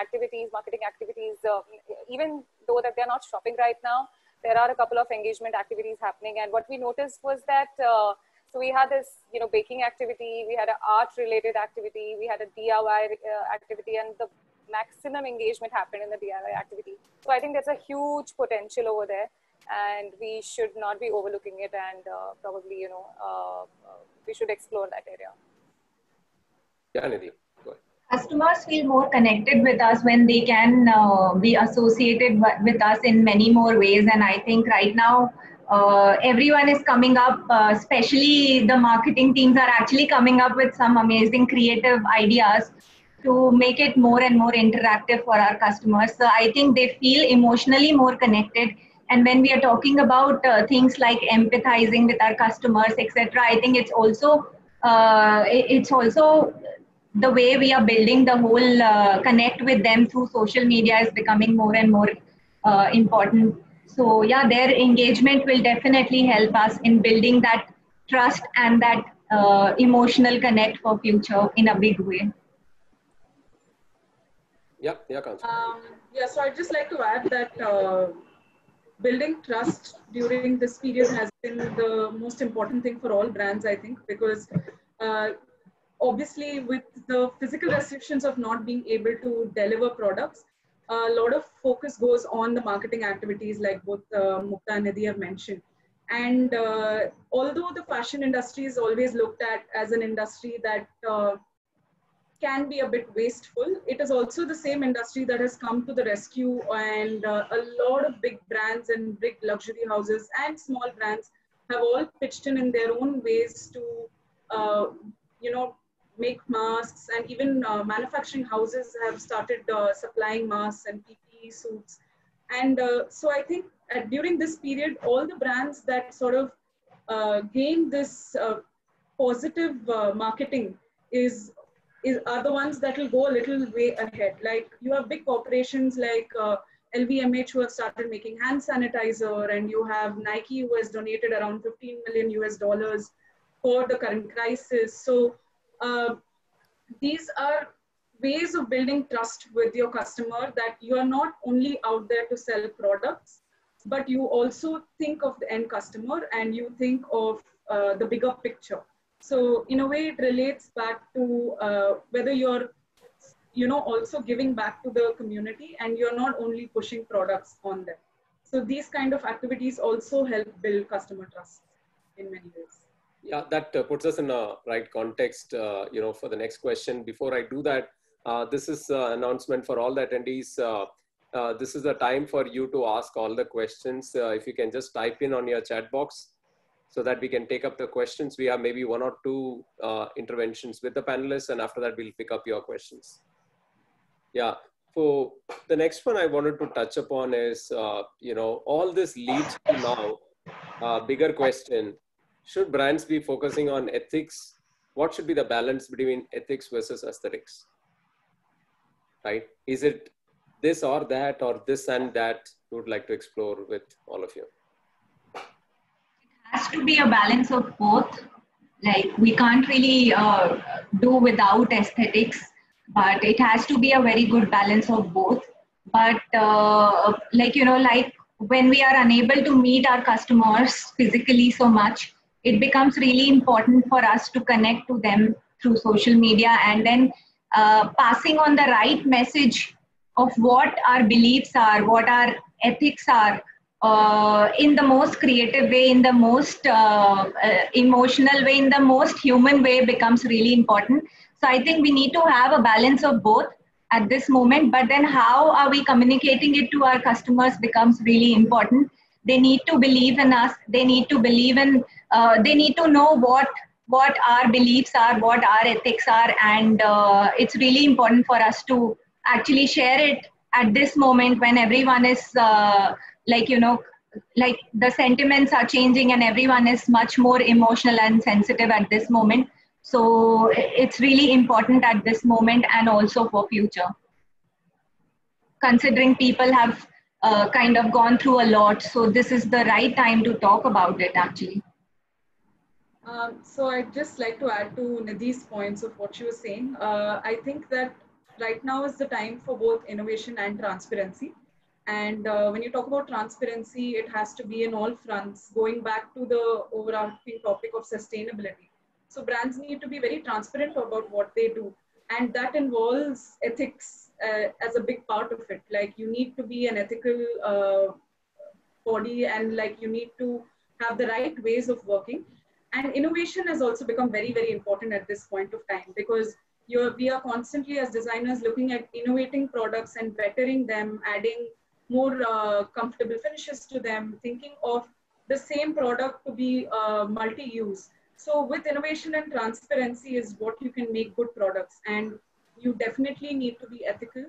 activities, marketing activities, even though that they're not shopping right now, there are a couple of engagement activities happening. And what we noticed was that, so we had this, baking activity, we had an art related activity, we had a DIY activity, and the maximum engagement happened in the DIY activity. So I think there's a huge potential over there, and we should not be overlooking it, and probably, we should explore that area. Yeah, Nidhi. Customers feel more connected with us when they can be associated with us in many more ways. And I think right now, everyone is coming up, especially the marketing teams are actually coming up with some amazing creative ideas to make it more and more interactive for our customers. So I think they feel emotionally more connected. And when we are talking about things like empathizing with our customers, etc., I think it's also the way we are building the whole connect with them through social media is becoming more and more important. So yeah, their engagement will definitely help us in building that trust and that emotional connect for future in a big way. Yeah, Kanchan. So I'd just like to add that building trust during this period has been the most important thing for all brands, I think, because obviously with the physical restrictions of not being able to deliver products, a lot of focus goes on the marketing activities like both Mukta and Nidhi have mentioned. And although the fashion industry is always looked at as an industry that can be a bit wasteful, it is also the same industry that has come to the rescue, and a lot of big brands and big luxury houses and small brands have all pitched in their own ways to, make masks, and even manufacturing houses have started supplying masks and PPE suits. And so I think during this period, all the brands that sort of gain this positive marketing are the ones that will go a little way ahead. Like you have big corporations like LVMH who have started making hand sanitizer, and you have Nike who has donated around $15 million for the current crisis. So these are ways of building trust with your customer, that you are not only out there to sell products, but you also think of the end customer and you think of the bigger picture. So in a way, it relates back to whether you're, also giving back to the community and you're not only pushing products on them. So these kind of activities also help build customer trust in many ways. Yeah, that puts us in a right context, for the next question. Before I do that, this is an announcement for all the attendees. This is the time for you to ask all the questions. If you can just type in on your chat box so that we can take up the questions. We have maybe 1 or 2 interventions with the panelists, and after that, we'll pick up your questions. Yeah, so the next one I wanted to touch upon is, all this leads to now, bigger question. Should brands be focusing on ethics? What should be the balance between ethics versus aesthetics? Right? Is it this or that, or this and that? We would like to explore with all of you. It has to be a balance of both. Like we can't really do without aesthetics, but it has to be a very good balance of both. But like when we are unable to meet our customers physically so much, it becomes really important for us to connect to them through social media, and then passing on the right message of what our beliefs are, what our ethics are, in the most creative way, in the most emotional way, in the most human way becomes really important. So I think we need to have a balance of both at this moment, but then how are we communicating it to our customers becomes really important. They need to believe in us. They need to believe in, they need to know what our beliefs are, what our ethics are. And it's really important for us to actually share it at this moment when everyone is like the sentiments are changing and everyone is much more emotional and sensitive at this moment. So it's really important at this moment and also for future, considering people have kind of gone through a lot. So this is the right time to talk about it actually. So I'd just like to add to Nidhi's points of what she was saying. I think that right now is the time for both innovation and transparency. And when you talk about transparency, it has to be in all fronts, going back to the overarching topic of sustainability. So brands need to be very transparent about what they do. And that involves ethics as a big part of it. Like you need to be an ethical body, and like you need to have the right ways of working. And innovation has also become very, very important at this point of time, because we are constantly as designers looking at innovating products and bettering them, adding more comfortable finishes to them, thinking of the same product to be multi-use. So with innovation and transparency is what you can make good products. And you definitely need to be ethical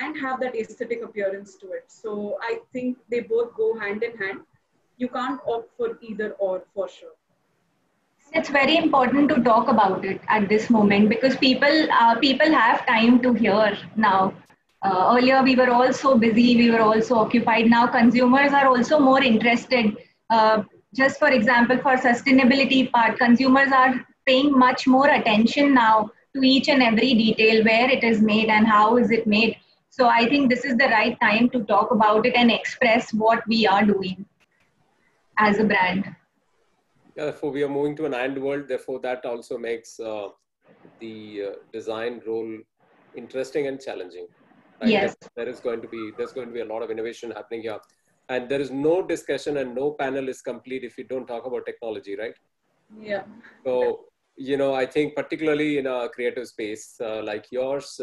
and have that aesthetic appearance to it. So I think they both go hand in hand. You can't opt for either or, for sure. It's very important to talk about it at this moment because people have time to hear now. Earlier we were all so busy, we were all so occupied. Now consumers are also more interested. Just for example, for sustainability part, consumers are paying much more attention now to each and every detail, where it is made and how is it made. So I think this is the right time to talk about it and express what we are doing as a brand. Yeah, therefore, we are moving to an and world. Therefore, that also makes the design role interesting and challenging. Right? Yes. There's going to be a lot of innovation happening here, and there is no discussion and no panel is complete if you don't talk about technology, right? Yeah. So I think particularly in a creative space like yours,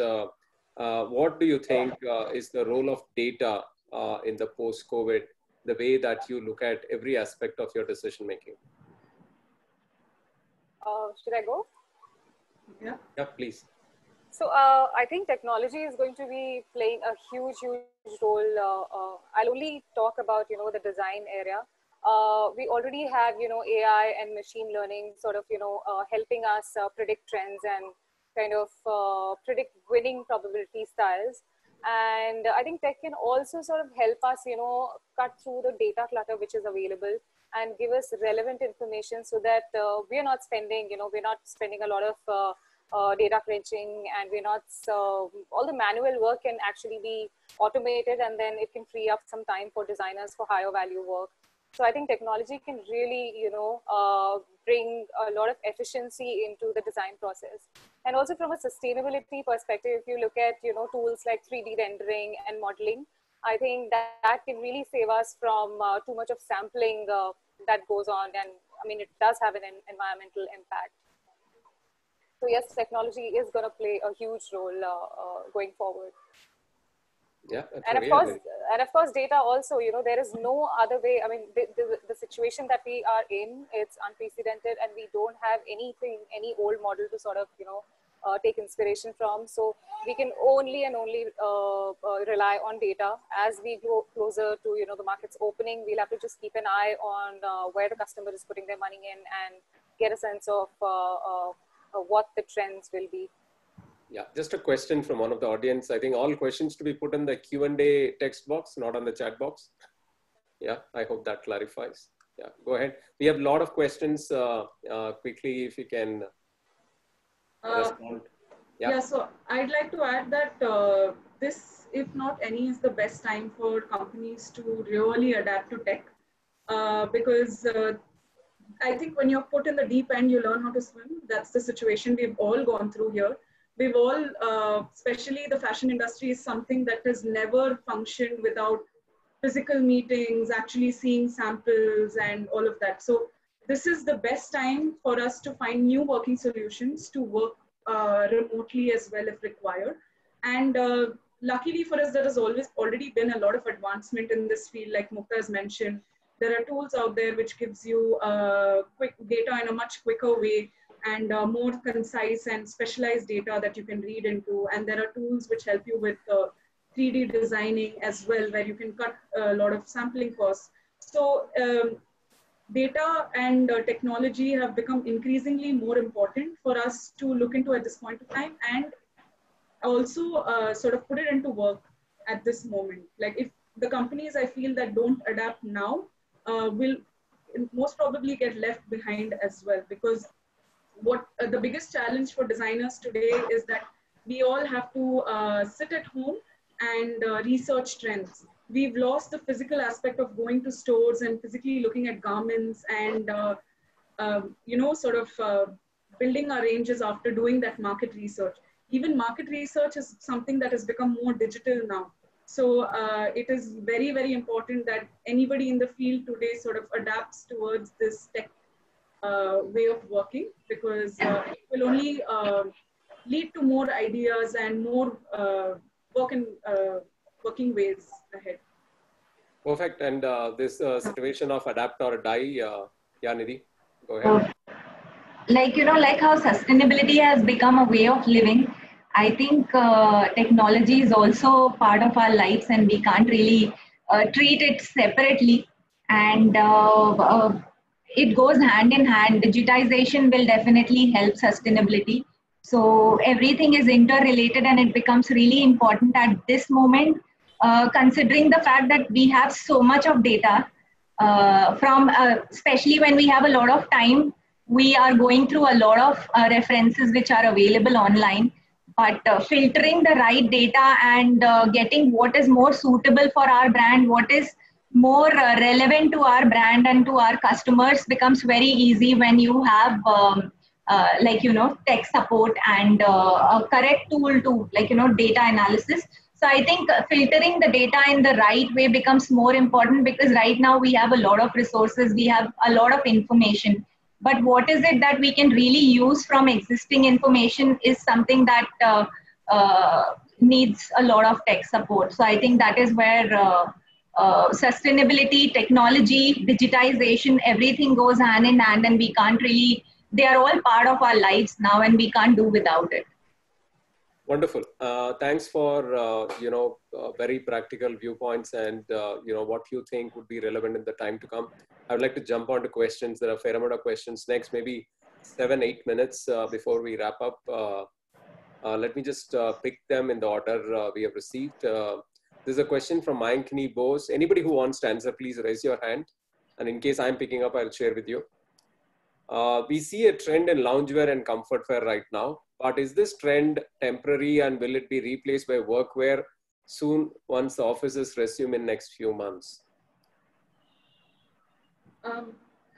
what do you think is the role of data in the post-COVID, the way that you look at every aspect of your decision making? Should I go? Yeah. Yeah, please. So I think technology is going to be playing a huge role. I'll only talk about, the design area. We already have, AI and machine learning sort of, helping us predict trends and kind of predict winning probability styles. And I think tech can also sort of help us, cut through the data clutter which is available and give us relevant information so that we're not spending a lot of data crunching, and we're not, all the manual work can actually be automated, and then it can free up some time for designers for higher value work. So I think technology can really, bring a lot of efficiency into the design process. And also from a sustainability perspective, if you look at, tools like 3D rendering and modeling, I think that can really save us from too much of sampling that goes on. And I mean, it does have an environmental impact. So yes, technology is going to play a huge role going forward. Yeah, and of course, data also. There is no other way. I mean, the situation that we are in, it's unprecedented, and we don't have any old model to sort of take inspiration from. So we can only rely on data. As we go closer to the markets opening, we'll have to just keep an eye on where the customer is putting their money in and get a sense of what the trends will be. Yeah, just a question from one of the audience. I think all questions to be put in the Q&A text box, not on the chat box. Yeah, I hope that clarifies. Yeah, go ahead. We have a lot of questions. Quickly, if you can respond. Yeah, so I'd like to add that this, if not any, is the best time for companies to really adapt to tech because I think when you're put in the deep end, you learn how to swim. That's the situation we've all gone through here. We've all, especially the fashion industry, is something that has never functioned without physical meetings, actually seeing samples and all of that. So this is the best time for us to find new working solutions to work remotely as well if required. And luckily for us, there has already been a lot of advancement in this field, like Mukta has mentioned. There are tools out there which gives you quick data in a much quicker way and more concise and specialized data that you can read into. And there are tools which help you with 3D designing as well, where you can cut a lot of sampling costs. So data and technology have become increasingly more important for us to look into at this point of time, and also sort of put it into work at this moment. Like if the companies I feel that don't adapt now will most probably get left behind as well, because what the biggest challenge for designers today is that we all have to sit at home and research trends. We've lost the physical aspect of going to stores and physically looking at garments and sort of building our ranges after doing that market research. Even market research is something that has become more digital now. So it is very, very important that anybody in the field today sort of adapts towards this tech way of working, because it will only lead to more ideas and more working ways ahead. Perfect. And this situation of adapt or die, yeah, Nidhi, go ahead. Like, like how sustainability has become a way of living, I think technology is also part of our lives, and we can't really treat it separately. And it goes hand in hand. Digitization will definitely help sustainability. So everything is interrelated, and it becomes really important at this moment, considering the fact that we have so much of data especially when we have a lot of time. We are going through a lot of references which are available online, but filtering the right data and getting what is more suitable for our brand, what is more relevant to our brand and to our customers becomes very easy when you have tech support and a correct tool to data analysis. So I think filtering the data in the right way becomes more important, because right now we have a lot of resources, we have a lot of information, but what is it that we can really use from existing information is something that needs a lot of tech support. So I think that is where sustainability, technology, digitization, everything goes hand in hand, and we can't really, they are all part of our lives now, and we can't do without it. Wonderful. Thanks for very practical viewpoints and what you think would be relevant in the time to come. I would like to jump on to questions. There are a fair amount of questions next, maybe 7-8 minutes before we wrap up. Let me just pick them in the order we have received. There's a question from Mayankini Bose. Anybody who wants to answer, please raise your hand. And in case I'm picking up, I'll share with you. We see a trend in loungewear and comfort wear right now, but is this trend temporary, and will it be replaced by workwear soon once the offices resume in next few months?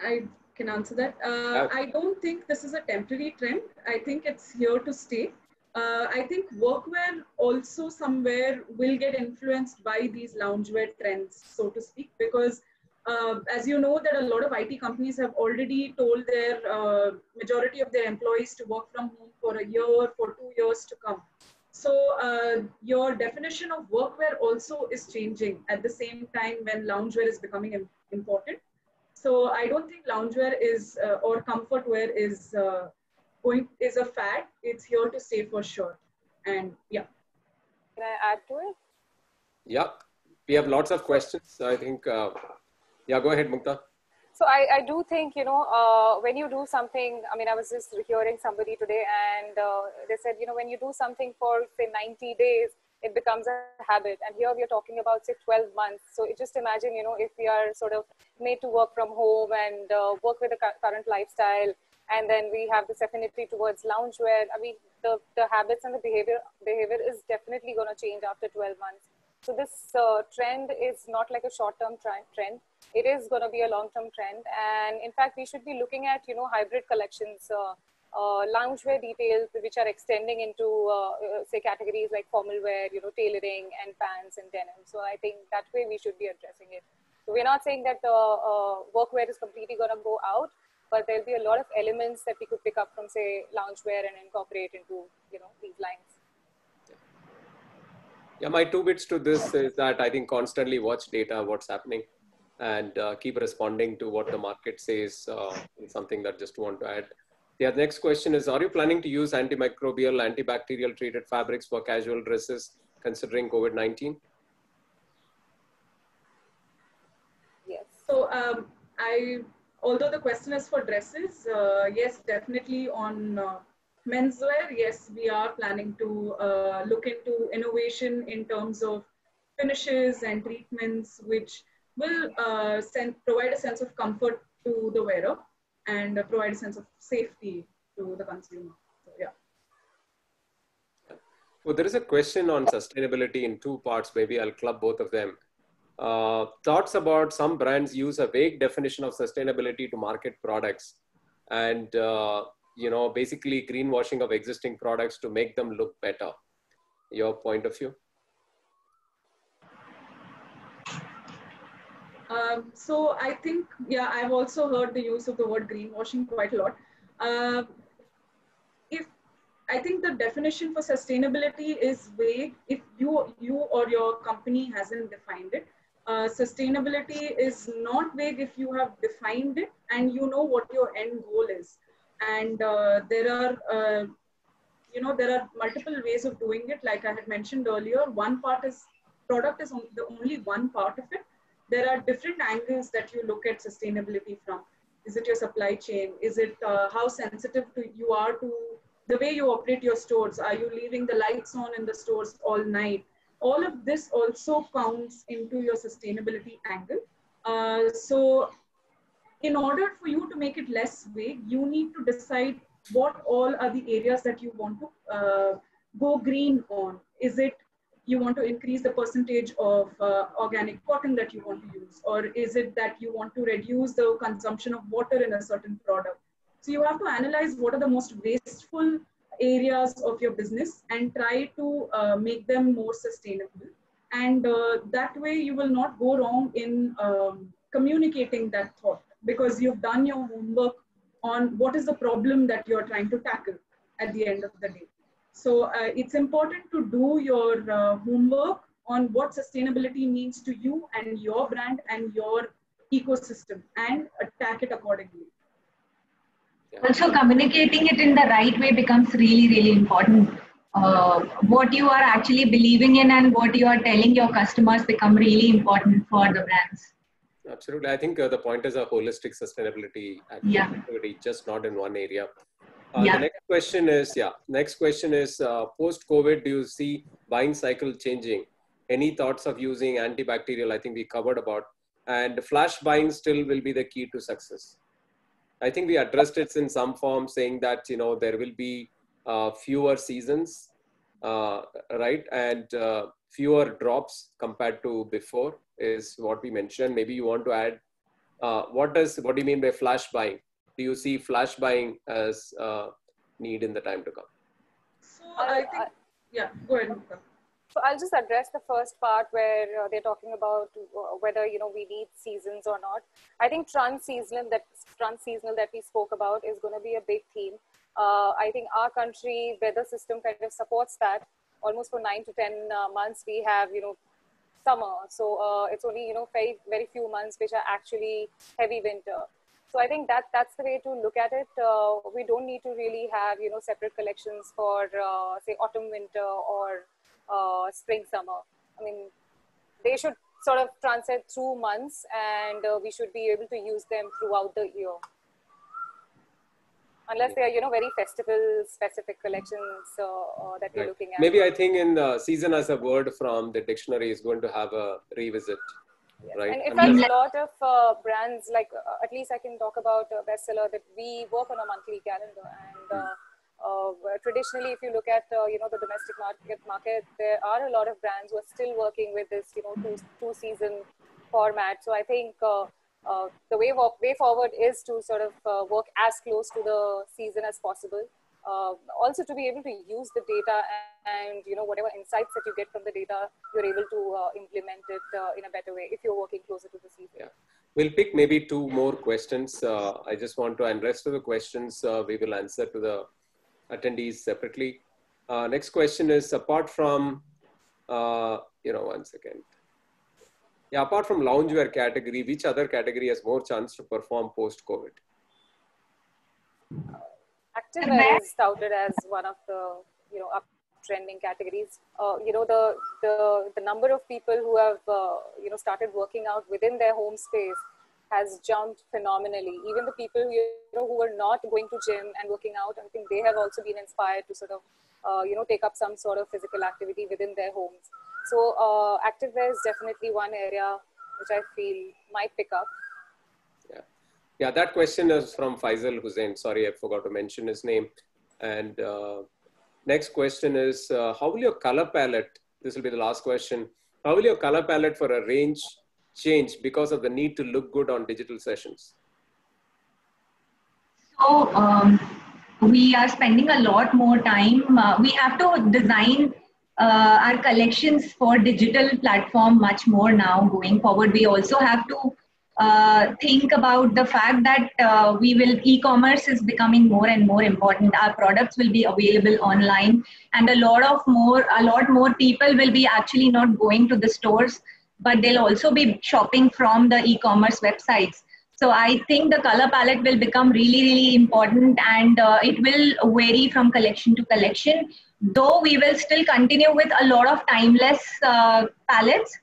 I can answer that. I don't think this is a temporary trend. I think it's here to stay. I think workwear also somewhere will get influenced by these loungewear trends, so to speak, because as you know, that a lot of IT companies have already told their majority of their employees to work from home for a year, for 2 years to come. So your definition of workwear also is changing at the same time when loungewear is becoming important. So I don't think loungewear is or comfort wear is a fad. It's here to stay for sure. And yeah. Can I add to it? Yeah, we have lots of questions. I think. Yeah, go ahead, Mukta. So I do think, when you do something, I mean, I was just hearing somebody today, and they said, when you do something for, say, 90 days, it becomes a habit. And here we are talking about, say, 12 months. So just imagine, if we are sort of made to work from home and work with the current lifestyle, and then we have this affinity towards loungewear. I mean, the habits and the behavior is definitely going to change after 12 months. So this trend is not like a short-term trend. It is going to be a long-term trend. And in fact, we should be looking at, hybrid collections, loungewear details, which are extending into, say, categories like formal wear, tailoring and pants and denim. So I think that way we should be addressing it. So we're not saying that workwear is completely going to go out, but there'll be a lot of elements that we could pick up from, say, loungewear and incorporate into, these lines. Yeah, my 2 bits to this is that I think constantly watch data, what's happening, and keep responding to what the market says is something that just want to add. The next question is, are you planning to use antimicrobial, antibacterial treated fabrics for casual dresses considering COVID-19? Yes. So So although the question is for dresses, yes, definitely on menswear, yes, we are planning to look into innovation in terms of finishes and treatments, which will provide a sense of comfort to the wearer and provide a sense of safety to the consumer. So, yeah. Well, there is a question on sustainability in two parts. Maybe I'll club both of them. Thoughts about some brands use a vague definition of sustainability to market products, and basically greenwashing of existing products to make them look better. Your point of view? So I think, yeah, I've also heard the use of the word greenwashing quite a lot. I think the definition for sustainability is vague if you or your company hasn't defined it. Sustainability is not vague if you have defined it and you know what your end goal is. And there are multiple ways of doing it. Like I had mentioned earlier, one part is product is the only one part of it. There are different angles that you look at sustainability from. Is it your supply chain? Is it how sensitive you are to the way you operate your stores? Are you leaving the lights on in the stores all night? All of this also counts into your sustainability angle. So in order for you to make it less vague, you need to decide what all are the areas that you want to go green on. Is it you want to increase the percentage of organic cotton that you want to use? Or is it that you want to reduce the consumption of water in a certain product? So you have to analyze what are the most wasteful areas of your business and try to make them more sustainable. And that way you will not go wrong in communicating that thought, because you've done your homework on what is the problem that you're trying to tackle at the end of the day. So it's important to do your homework on what sustainability means to you and your brand and your ecosystem and attack it accordingly. Also, communicating it in the right way becomes really, really important. What you are actually believing in and what you are telling your customers become really important for the brands. Absolutely. I think the point is a holistic sustainability activity, just not in one area. The next question is, post-COVID, do you see buying cycle changing? Any thoughts of using antibacterial? I think we covered about, and flash buying still will be the key to success. I think we addressed it in some form, saying that, there will be fewer seasons, right? And fewer drops compared to before is what we mentioned. Maybe you want to add, what do you mean by flash buying? Do you see flash buying as need in the time to come? So I think, yeah, go ahead. So I'll just address the first part where they're talking about whether we need seasons or not. I think trans-seasonal that we spoke about is going to be a big theme. I think our country weather system kind of supports that. Almost for 9 to 10 months we have summer. So it's only very very few months which are actually heavy winter. So I think that's the way to look at it. We don't need to really have separate collections for say autumn, winter, or spring, summer. I mean, they should sort of transit through months, and we should be able to use them throughout the year. Unless they are very festival specific collections that we're looking at. Maybe I think in the season as a word from the dictionary is going to have a revisit. Yes. Right. And in fact, a lot of brands, like at least I can talk about Bestseller, that we work on a monthly calendar, and traditionally, if you look at the domestic market, there are a lot of brands who are still working with this two season format. So I think the way forward is to sort of work as close to the season as possible. Also to be able to use the data and whatever insights that you get from the data, you're able to implement it in a better way if you're working closer to the season. Yeah. We'll pick maybe two more questions. I just want to, and rest of the questions we will answer to the attendees separately. Next question is, apart from, one second. Yeah, apart from loungewear category, which other category has more chance to perform post-COVID? Activewear is touted as one of the uptrending categories. The number of people who have started working out within their home space has jumped phenomenally. Even the people who were not going to gym and working out, I think they have also been inspired to sort of take up some sort of physical activity within their homes. So activewear is definitely one area which I feel might pick up. Yeah, that question is from Faisal Hussain. Sorry, I forgot to mention his name. And next question is, how will your color palette, this will be the last question, how will your color palette for a range change because of the need to look good on digital sessions? So we are spending a lot more time. We have to design our collections for digital platform much more now going forward. We also have to think about the fact that e-commerce is becoming more and more important. Our products will be available online, and a lot more people will be actually not going to the stores, but they'll also be shopping from the e-commerce websites. So I think the color palette will become really, really important, and it will vary from collection to collection, though we will still continue with a lot of timeless palettes.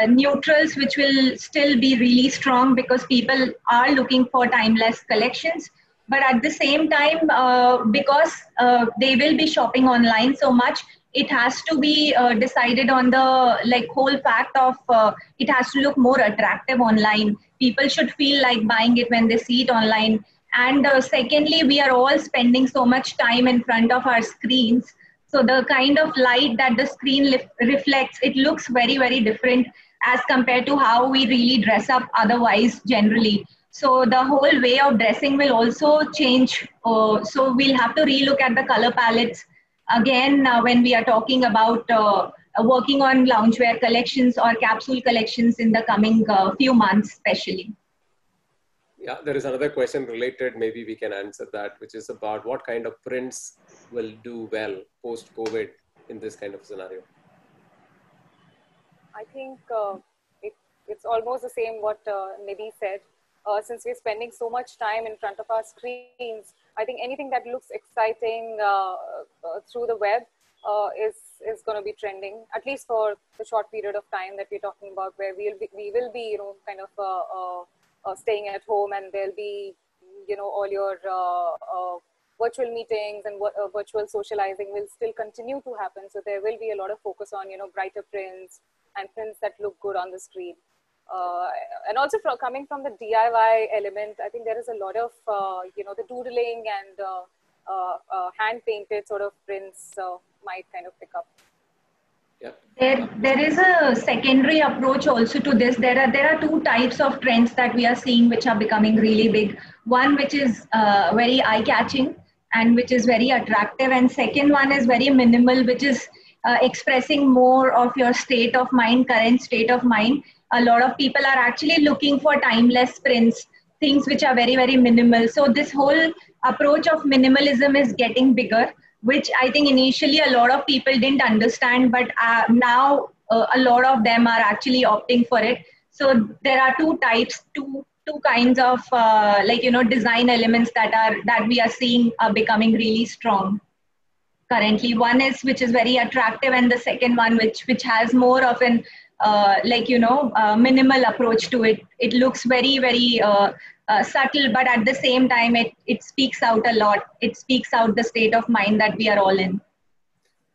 Neutrals, which will still be really strong because people are looking for timeless collections. But at the same time, because they will be shopping online so much, it has to be decided on the whole fact of it has to look more attractive online. People should feel like buying it when they see it online. And secondly, we are all spending so much time in front of our screens. So the kind of light that the screen reflects, it looks very, very different as compared to how we really dress up otherwise generally. So the whole way of dressing will also change. So we'll have to relook at the color palettes again when we are talking about working on loungewear collections or capsule collections in the coming few months especially. Yeah, there is another question related, maybe we can answer that, which is about what kind of prints will do well post-COVID in this kind of scenario. I think it's almost the same what Nidhi said. Since we're spending so much time in front of our screens, I think anything that looks exciting through the web is going to be trending, at least for the short period of time that we're talking about, where we will be kind of staying at home, and there'll be all your virtual meetings and virtual socializing will still continue to happen. So there will be a lot of focus on brighter prints and prints that look good on the screen. And also coming from the DIY element, I think there is a lot of the doodling and hand painted sort of prints might kind of pick up. Yeah. There is a secondary approach also to this. There are two types of trends that we are seeing which are becoming really big. One which is very eye-catching and which is very attractive, and second one is very minimal, which is expressing more of your state of mind, current state of mind. A lot of people are actually looking for timeless prints, things which are very, very minimal. So this whole approach of minimalism is getting bigger, which I think initially a lot of people didn't understand, but now a lot of them are actually opting for it. So there are two types, two kinds of design elements that we are seeing are becoming really strong currently. One is which is very attractive, and the second one which has more of an minimal approach to it. It looks very, very subtle, but at the same time, it speaks out a lot. It speaks out the state of mind that we are all in.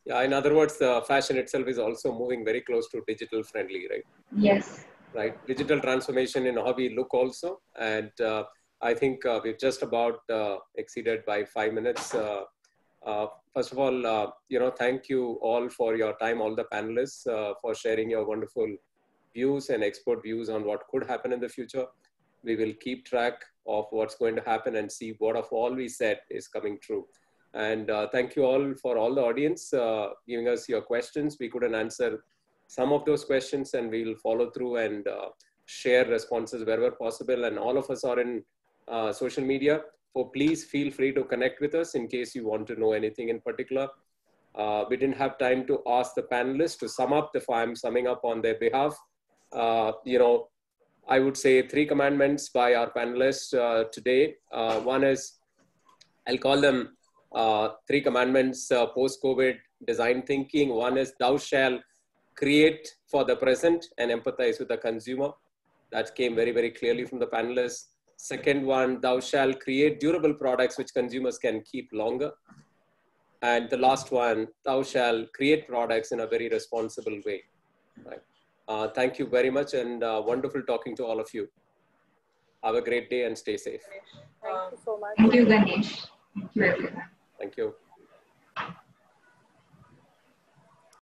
Yeah, in other words, the fashion itself is also moving very close to digital friendly, right? Yes. Right. Digital transformation in how we look also. And I think we've just about exceeded by 5 minutes. First of all, thank you all for your time, all the panelists, for sharing your wonderful views and expert views on what could happen in the future. We will keep track of what's going to happen and see what of all we said is coming true. And thank you all for all the audience giving us your questions. We couldn't answer some of those questions, and we'll follow through and share responses wherever possible. And all of us are in social media. So please feel free to connect with us in case you want to know anything in particular. We didn't have time to ask the panelists to sum up. If I'm summing up on their behalf, I would say 3 commandments by our panelists today. One is, I'll call them 3 commandments post-COVID design thinking. One is, thou shalt create for the present and empathize with the consumer. That came very, very clearly from the panelists. Second one, thou shall create durable products which consumers can keep longer. And the last one, thou shall create products in a very responsible way. Right. Thank you very much, and wonderful talking to all of you. Have a great day and stay safe. Thank you so much. Thank you, Ganesh. Thank you, everyone. Thank you.